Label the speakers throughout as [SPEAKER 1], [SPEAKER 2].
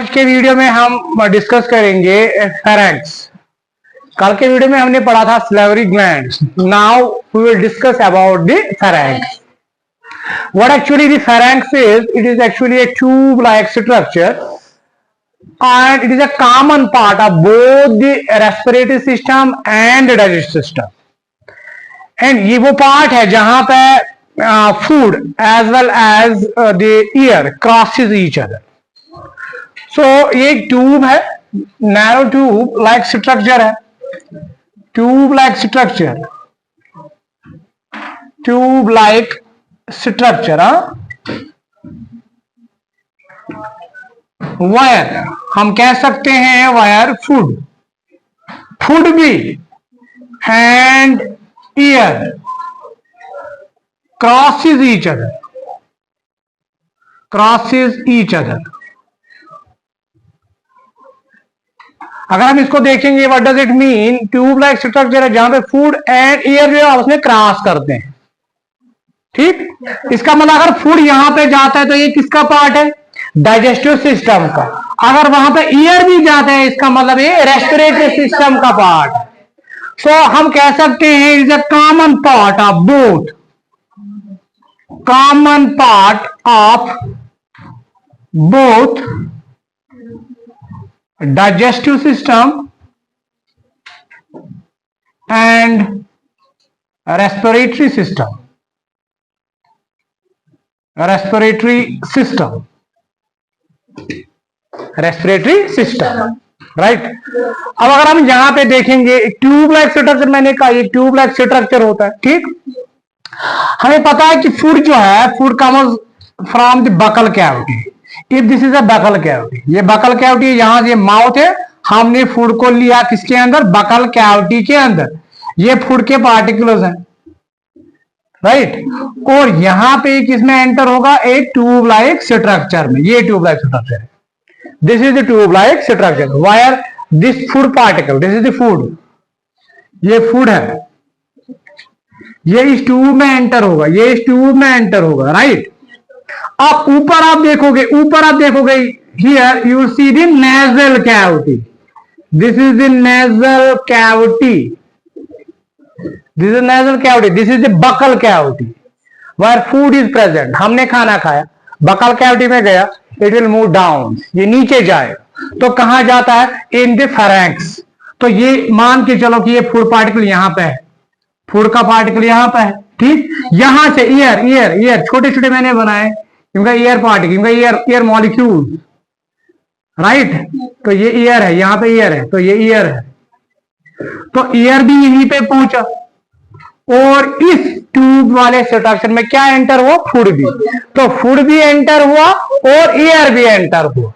[SPEAKER 1] आज के वीडियो में हम डिस्कस करेंगे फेरेंक्स। कल के वीडियो में हमने पढ़ा था salivary glands. Now we will discuss about the pharynx. What actually the pharynx is? It is actually a tube-like structure, and it is a common part of both the respiratory system and the digestive system. And ये वो part है जहां पे food as well as the ear crosses each other. So ये एक tube है, narrow tube like structure है, tube like structure, tube like structure. Wire हम कह सकते हैं, वायर फूड, फूड भी, hand year crosses each other, crosses each other. अगर हम इसको देखेंगे, what does it mean, tube like structure है जहां पे फूड एंड एयर जो है आपस में क्रॉस करते हैं। ठीक, इसका मतलब अगर फूड यहां पे जाता है तो ये किसका पार्ट है? डाइजेस्टिव सिस्टम का। अगर वहां पे एयर भी जाता है इसका मतलब ये रेस्पिरेटरी सिस्टम का पार्ट है। सो हम कह सकते हैं it is a common part of both, common part of both digestive system and respiratory system, respiratory system, respiratory system, right. अब अगर हम यहां पे देखेंगे ट्यूब लाइक स्ट्रक्चर, मैंने कहा ये ट्यूब लाइक स्ट्रक्चर होता है। ठीक, हमें पता है कि फूड जो है, food comes from the buccal cavity. If this is a buckle cavity, ये बकल कैविटी, यहां से माउथ है, हमने फूड को लिया किसके अंदर? बकल कैविटी के अंदर। ये फूड के पार्टिकल्स हैं, राइट। और यहां पे किसमें एंटर होगा? एक ट्यूब लाइक स्ट्रक्चर में। ये ट्यूब लाइक स्ट्रक्चर है, this is the tube like structure. Wire this food particle, this is the food, ये फूड है, ये इस ट्यूब में एंटर होगा, ये इस ट्यूब में एंटर होगा, राइट। अब ऊपर आप देखोगे, ऊपर आप देखोगे, here you see the nasal cavity, this is the nasal cavity, this is nasal cavity, this is the buccal cavity where food is present. हमने खाना खाया, बकल कैविटी में गया, इट विल मूव डाउन, ये नीचे जाएगा तो कहां जाता है? In the pharynx. तो ये मान के चलो कि ये फूड पार्टिकल यहां पे है, फूड का पार्टिकल यहां पे है। ठीक, यहां से ईयर, ईयर, ईयर छोटे छोटे मैंने बनाए, इनका ईयर पार्टिकल, इनका ईयर मॉलिक्यूल, राइट। तो ये ईयर है, यहां पे ईयर है, तो ये ईयर है, तो ईयर भी यहीं पे पहुंचा। और इस ट्यूब वाले स्ट्रक्चर में क्या एंटर हुआ? फूड भी। तो फूड भी एंटर हुआ और ईयर भी एंटर हुआ।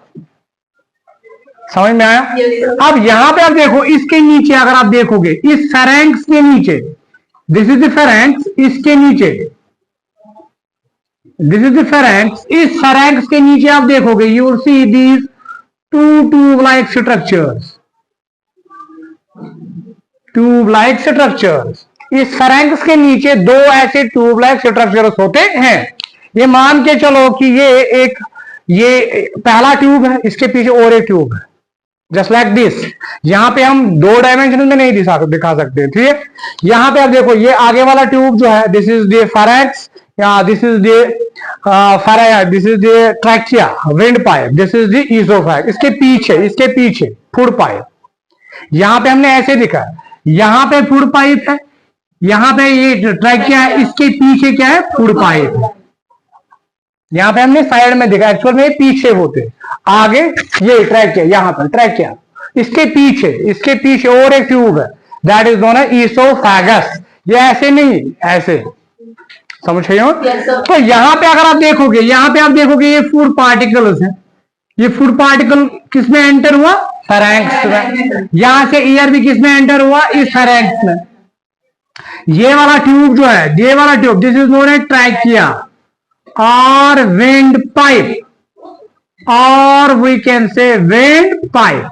[SPEAKER 1] समझ में आया? अब यहां पे आप देखो, इसके नीचे अगर आप देखोगे, इस फेरेंक्स के नीचे, दिस इज द फेरेंक्स, इसके नीचे, दिस इज द फेरेंक्स, इस फेरेंक्स के नीचे आप देखोगे, you will see these two tube like structures, tube like structures. इस फेरेंक्स के नीचे दो ऐसे ट्यूब लाइक स्ट्रक्चर्स होते हैं। ये मान के चलो कि ये पहला ट्यूब है, इसके पीछे और एक ट्यूब है, जस्ट लाइक दिस। यहां पे हम दो डायमेंशन में नहीं दिखा सकते, ठीक है। यहां पे आप देखो, ये आगे वाला ट्यूब जो है, this is the pharynx, this is this is the trachea, wind pipe, this is the oesophagus. इसके पीछे फूड पाइप, यहां पे हमने ऐसे दिखा, यहां पे फूड पाइप है, यहां पे ये ट्रैकिया है, इसके पीछे क्या है? फूड पाइप है। यहां पे हमने साइड में देखा, एक्चुअल में पीछे होते, आगे ये ट्रैकिया, यहां पर ट्रैकिया, इसके पीछे और एक ट्यूब है, that is known as oesophagus. ये ऐसे नहीं, ऐसे, समझ रहे हो? तो यहां पे अगर आप देखोगे, यहां पे आप देखोगे ये फूड पार्टिकल्स हैं। ये फूड पार्टिकल किसमें एंटर हुआ? फेरेंक्स में। यहां से ईयर भी किसमें एंटर हुआ? इस फेरेंक्स में। ये वाला ट्यूब जो है, ये वाला tube, this is known as trachea और विंड पाइप, और we can say wind pipe,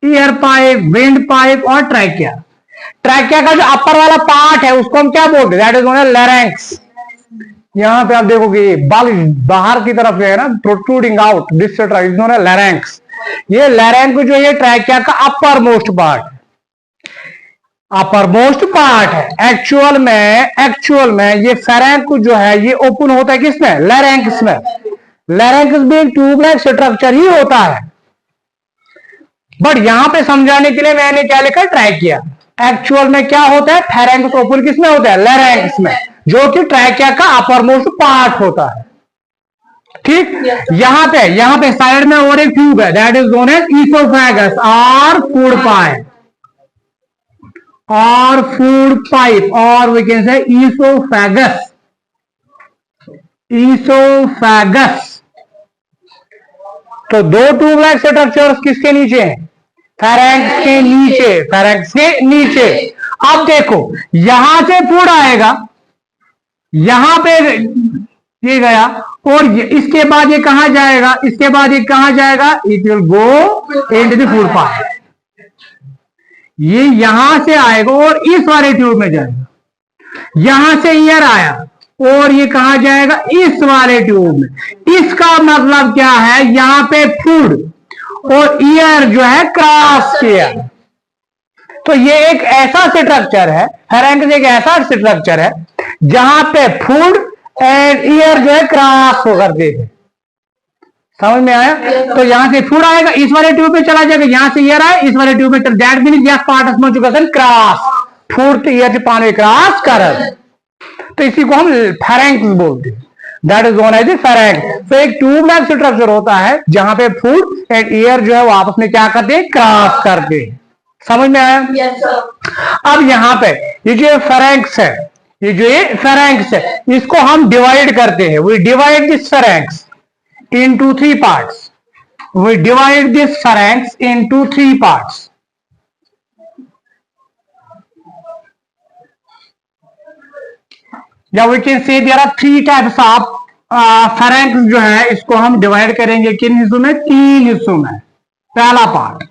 [SPEAKER 1] ear pipe, wind pipe और ट्रैकिया। ट्रैकिया का जो अपर वाला पार्ट है उसको हम क्या बोलते हैं? That is known as larynx. यहां पे आप देखोगे बाल बाहर की तरफ जो है ना, protruding out, this is known as larynx. ये लैरेंग जो है ट्रैकिया का upper most part, upper most part है। एक्चुअल में ये फेरेंक जो है ये ओपन होता है किसमें, लैरेंक्स में। लैरेंक्स भी एक ट्यूब लाइक स्ट्रक्चर ही होता है, बट यहां पे समझाने के लिए मैंने क्या लिखा, ट्रैकिया। एक्चुअल में क्या होता है, फेरेंक्स ओपन किसमें होता है, लैरेंक्स में, जो कि ट्रैकिया का अपर मोस्ट पार्ट होता है। ठीक, यहां पे साइड में और एक ट्यूब है, that is known as oesophagus और फूड पाइप, और फूड पाइप, और वी कैन से ईसोफेगस। तो दो ट्यूब लाइक स्ट्रक्चर्स किसके नीचे हैं, फेरेंक्स के नीचे, फेरेंक्स के नीचे। अब देखो यहां से फूड आएगा, यहां पे ये गया, और इसके बाद ये कहां जाएगा, इसके बाद ये कहां जाएगा, it will go into the food pipe. ये यहां से आएगा और इस वाले ट्यूब में जाएगा, यहां से ईयर आया और ये कहां जाएगा, इस वाले ट्यूब में। इसका मतलब क्या है, यहां पे फूड और ईयर जो है क्रॉस किया। तो ये एक ऐसा स्ट्रक्चर है, फेरेंक्स एक ऐसा स्ट्रक्चर है जहां पे फूड एंड ईयर जो है क्रॉस होकर के, समझ में आया। तो यहां से फूड आएगा, इस वाले ट्यूब में चला जाएगा, यहां से ईयर आए, इस वाले ट्यूब में, that means yes part of multiplication cross, food year से पानी क्रॉस कर। तो इसी को हम फेरेंक्स बोलते हैं, that is known as pharynx. तो एक ट्यूब लाइक स्ट्रक्चर होता है जहां पे फूड एंड ईयर जो है वो आपस में क्या करते हैं, क्रॉस करते हैं। समझ में आया।
[SPEAKER 2] yes,
[SPEAKER 1] अब यहां पे ये जो फेरेंक्स है, ये जो ये फेरेंक्स है, इसको हम डिवाइड करते हैं। We divide this pharynx into 3 parts. We divide this pharynx into 3 parts. या we can say there are 3 types of pharynx जो है, इसको हम डिवाइड करेंगे किन हिस्सों में, 3 हिस्सों में। पहला पार्ट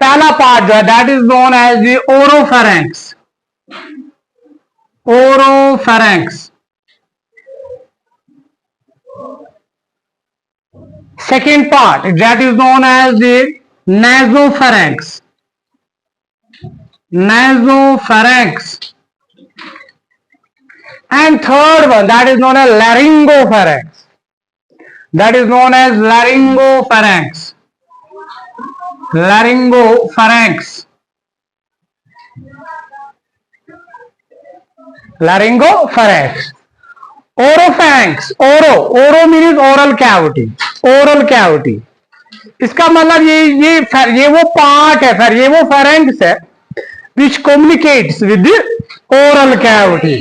[SPEAKER 1] जो है that is known as the oropharynx. Oropharynx. Second part that is known as the nasopharynx. Nasopharynx. And third one, that is known as laryngopharynx. That is known as laryngopharynx. Laryngopharynx. Laryngopharynx. Oropharynx. Oro means oral cavity. Oral cavity. इसका मतलब ये वो part है, फिर ये वो pharynx है which communicates with the oral cavity.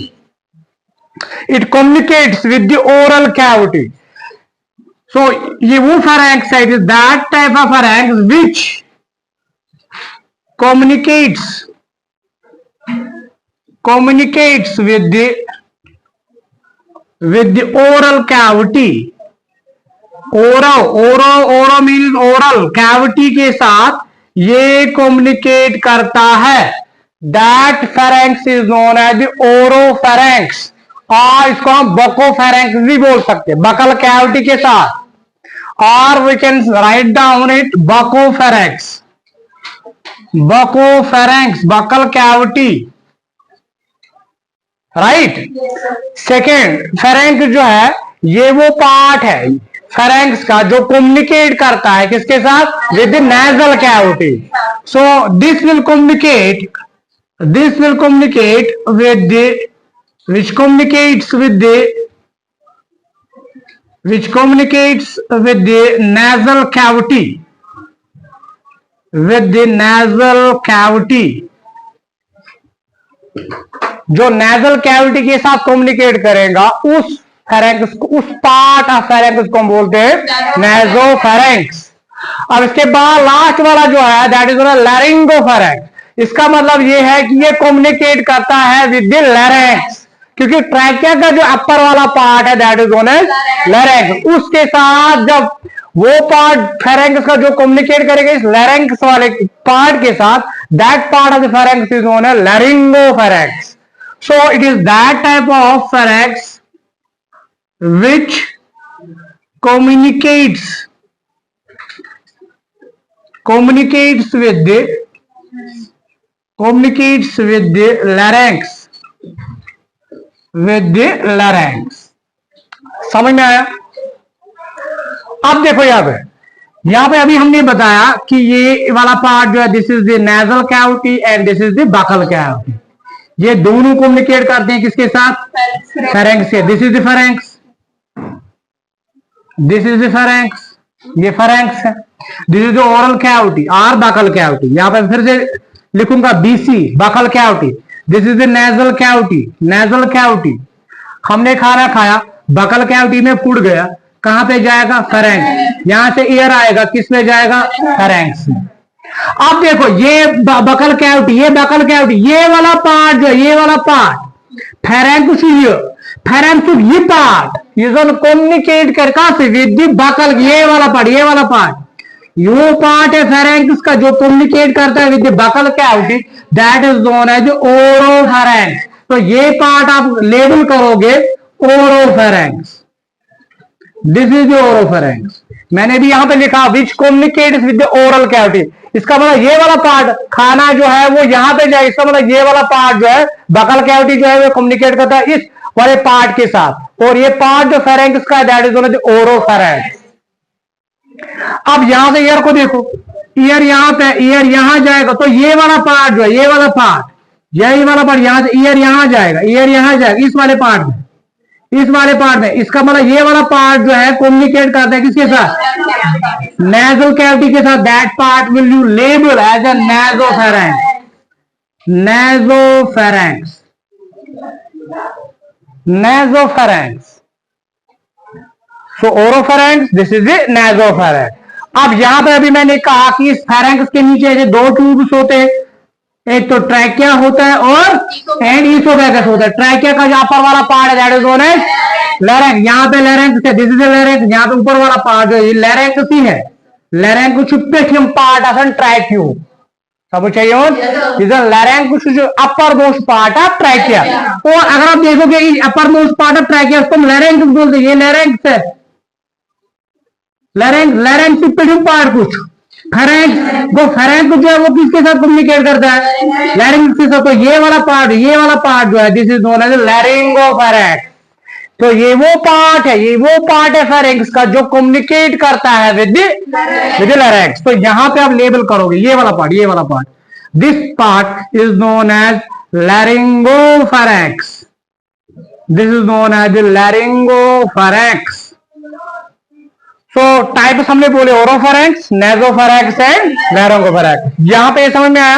[SPEAKER 1] It communicates with the oral cavity. So ये वो pharynx है, it is that type of pharynx which communicates with the oral cavity. Oro means oral cavity के साथ ये communicate करता है। That pharynx is known as the oropharynx. और इसको हम बकोफेरेंक्स भी बोल सकते हैं, बकल कैविटी के साथ, और we can write down it buccopharynx. Buccopharynx, buccal cavity, right. Second, pharynx जो है ये वो पार्ट है फेरेंक्स का जो कम्युनिकेट करता है किसके साथ, with the nasal cavity. So this will communicate with the which communicates with the nasal cavity, जो nasal cavity के साथ कम्युनिकेट करेगा उस फेरेंक्स, उस पार्ट ऑफ फेरेंक्स को हम बोलते हैं नासोफेरेंक्स। अब इसके बाद लास्ट वाला जो है दैट इज लैरिंगोफेरेंक्स। इसका मतलब ये है कि ये कम्युनिकेट करता है विद द लैरिंक्स, क्योंकि ट्रैकिया का जो अपर वाला पार्ट है that is known as larynx, उसके साथ जब वो पार्ट फेरेंक्स का जो कम्युनिकेट करेगा इस लैरिंक्स वाले पार्ट के साथ, that part of the pharynx is known as laryngopharynx. So it is that type of pharynx which communicates communicates with the larynx, with the larynx। समझ में आया? अब देखो यहां पे अभी हमने बताया कि ये वाला पार्ट जो है this is the nasal cavity and this is the buccal cavity. ये दोनों कम्युनिकेट करते हैं किसके साथ? फेरेंक्स के। This is the pharynx, this is the pharynx, ये फेरेंक्स है। This is the oral cavity और बकल कैविटी। यहां पे फिर से लिखूंगा BC, buccal cavity. This is the nasal cavity, nasal cavity. हमने खाना खाया, बकल कैविटी में फूड गया, कहां पे जाएगा? फेरेंक्स। यहां से एयर आएगा, किस में जाएगा? फेरेंक्स में। अब देखो ये बकल कैविटी, ये बकल कैविटी, ये वाला पार्ट जो ये वाला पार्ट फेरेंक्स, फेरेंक्स ये पार्ट इज ऑन कम्युनिकेट कर कहां से? With the buccal. ये वाला पार्ट, ये वाला पार्ट, यो पार्ट है फेरेंक्स का जो कम्युनिकेट करता है with the buccal cavity, that is known as oropharynx. तो ये पार्ट आप लेबल करोगे oropharynx. This is the oropharynx. मैंने भी यहां पे लिखा विच communicates with the oral cavity. इसका मतलब ये वाला पार्ट खाना जो है वो यहां पे जाए, इसका मतलब ये वाला पार्ट जो है बकल कैविटी जो है वो कम्युनिकेट करता है इस वाले पार्ट के साथ, और ये पार्ट जो फेरेंक्स का है that is known as oropharynx. अब यहां से ईयर को देखो, ईयर यहां पे, ईयर यहां जाएगा, तो ये वाला पार्ट जो है, ये वाला पार्ट, यही वाला पार्ट, यहां से ईयर यहां जाएगा, ईयर यहां जाएगा इस वाले पार्ट में, इस वाले पार्ट में। इसका मतलब ये वाला पार्ट जो है कम्युनिकेट करता है किसके साथ? नेजल कैविटी के साथ। That part will you label as a nasopharynx, nasopharynx, nasopharynx. So oropharynx, this is the nasopharynx. अब यहां पे अभी मैंने कहा कि इस फेरेंक्स के नीचे जो दो ट्यूब्स होते हैं, एक तो ट्रैकिया होता है और एंड ईसोफेगस होता है। ट्रैकिया का जो अपर वाला पार्ट है that is known as larynx. यहाँ पे लैरिंक्स है, दिस इज लैरिंक्स। यहाँ पे ऊपर वाला पार्ट जो है लैरिंक्स ही है। लैरिंक्स पेटियम पार्ट ऑफ ट्रैक्यू सब चाहिए। इज लैरिंक्स जो अपर मोस्ट पार्ट ऑफ ट्रैकिया। और अगर आप देखोगे अपर मोस्ट पार्ट ऑफ ट्रैकिया उसको लैरिंक्स बोलते हैं। ये लैरिंक्स है, लैरिंक्स पेटियम पार्ट कुछ फेरेंक्स, वो फेरेंक्स जो है वो किसके साथ कम्युनिकेट करता है? लैरिंक्स के साथ। तो ये वाला पार्ट जो है दिस इज नोन एज लैरिंगोफेरेंक्स। तो ये वो पार्ट है, ये वो पार्ट है फेरेंक्स का जो कम्युनिकेट करता है विद लैरिंक्स। तो यहां पे आप लेबल करोगे ये वाला पार्ट, ये वाला part, this part is known as laryngopharynx, this is known as laryngopharynx. So types हमने बोले ओरोफेरेंक्स, नेजोफेरेंक्स एंड लैरिंगोफेरेंक्स। यहां पे समझ में आया?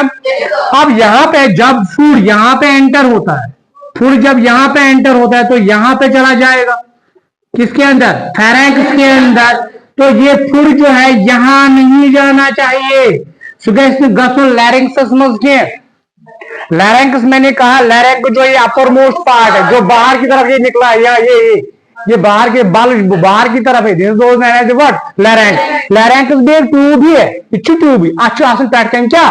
[SPEAKER 1] अब यहां पे जब फूड यहां पे एंटर होता है, फूड जब यहां पे एंटर होता है तो यहां पे चला जाएगा किसके अंदर? फेरेंक्स के अंदर। तो ये फूड जो है यहां नहीं जाना चाहिए। गसो लैरिंक्स समझ के, लैरिंक्स मैंने कहा लैरिंक्स जो ये अपर मोस्ट पार्ट है जो बाहर की तरफ ये निकला है, या ये बाहर के बाल बाहर की तरफ है। लैरिंक्स, लैरिंक्स भी एक ट्यूब ही है, इच्छू ट्यूब ही। अच्छा आसन पैटर्न क्या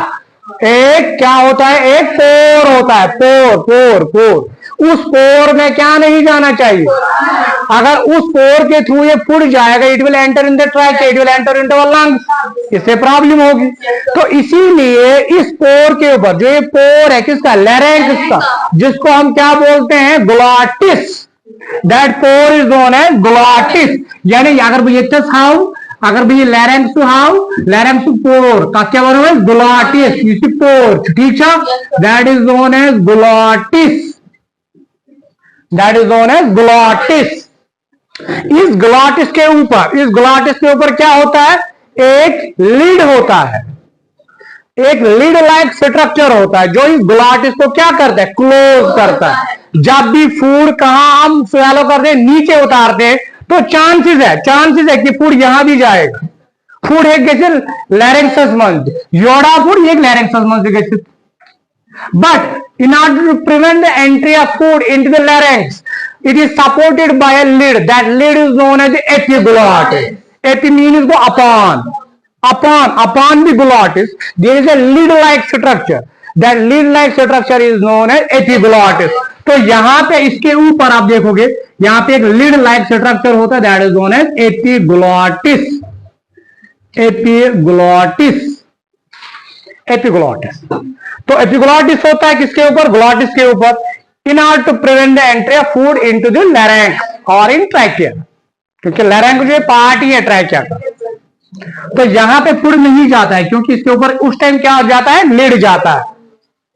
[SPEAKER 1] एक क्या होता है? एक पोर होता है, पोर। उस पोर में क्या नहीं जाना चाहिए? अगर उस पोर के थ्रू ये फूड जाएगा, it will enter in the track, it will enter in the lungs, इससे प्रॉब्लम होगी। तो इसीलिए इस पोर के ऊपर जो ये पोर है किसका? लैरिंक्स का, जिसको हम क्या बोलते हैं? Glottis. That pore is known as glottis. यानी अगर भैया अगर भैया लैरिंक्स हाउ, लैरिंक्स पोर का क्या बोलो है? ग्लॉटिस, इसी पोर, ठीक है? That is known as glottis, that is known as glottis. इस ग्लॉटिस के ऊपर क्या होता है? एक लीड होता है, एक लीड लाइक स्ट्रक्चर होता है जो इस ग्लॉटिस को क्या करता है? क्लोज करता है। जब भी फूड कहां हम स्वैलो करते हैं, नीचे उतारते हैं, तो चांसेस है कि फूड यहां भी जाएगा। फूड एक जैसे लैरिंक्सस मंज, योड़ा फूड एक लैरिंक्सस मंज जैसे। But in order to prevent the entry of food into the larynx, it is supported by a lid. That lid is known as the epiglottis. Epi means go upon the glottis. There is a lid-like structure. That lid-like structure is known as epiglottis. तो यहां पे इसके ऊपर आप देखोगे यहां पे एक लीड लाइक स्ट्रक्चर होता है, that is known as epiglottis, epiglottis. Epiglottis. तो एपिग्लॉटिस होता है किसके ऊपर? ग्लॉटिस के ऊपर। In order to prevent the entry of food into the larynx और इन ट्रैकिया, क्योंकि लैरिंक्स जो पार्ट ही है ट्रैकिया का, तो यहां पे फूड नहीं जाता है क्योंकि इसके ऊपर उस टाइम क्या जाता है? लिड जाता है,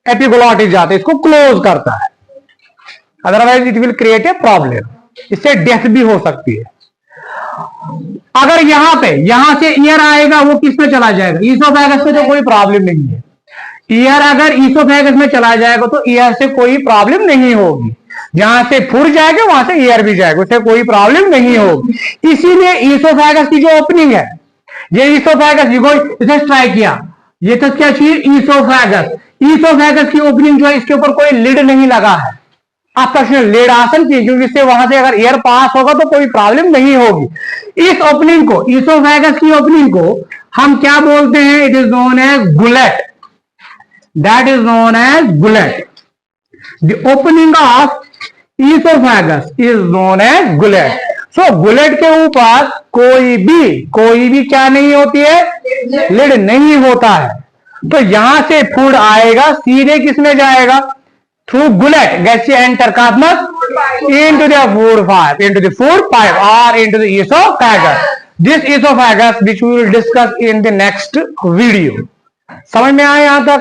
[SPEAKER 1] एपिग्लॉटिस जाता है, इसको क्लोज करता है, otherwise it will create a problem, इससे डेथ भी हो सकती है। अगर यहां से ईयर आएगा, वो किस में चला जाएगा? ईसोफेगस में, तो कोई प्रॉब्लम नहीं है। ईयर अगर ईसोफेगस में चला जाएगा तो ईयर से कोई प्रॉब्लम नहीं होगी, जहां से फूड जाएगा वहां से ईयर भी जाएगा, उससे कोई प्रॉब्लम नहीं होगी। इसीलिए ईसोफेगस की जो ओपनिंग है, ये ईसोफेगस, इसे ट्राई किया, ये तो क्या चीज? ईसोफेगस। ईसोफेगस की ओपनिंग जो है, इसके ऊपर कोई लिड नहीं लगा है, आपका लेड आसन की, क्योंकि इससे वहां से अगर एयर पास होगा तो कोई प्रॉब्लम नहीं होगी। इस ओपनिंग को, ईसोफेगस की ओपनिंग को हम क्या बोलते हैं? It is known as gullet, that is known as gullet. The opening of oesophagus is known as gullet. So gullet के ऊपर कोई भी क्या नहीं होती है? लिड नहीं होता है। तो यहां से फूड आएगा, सीधे किसमें जाएगा? थ्रू गुलेट, गैसिया एंटरकास्मस into the food pipe or into the esophagus. This esophagus which we will discuss in the next video. समझ में आया यहां तक?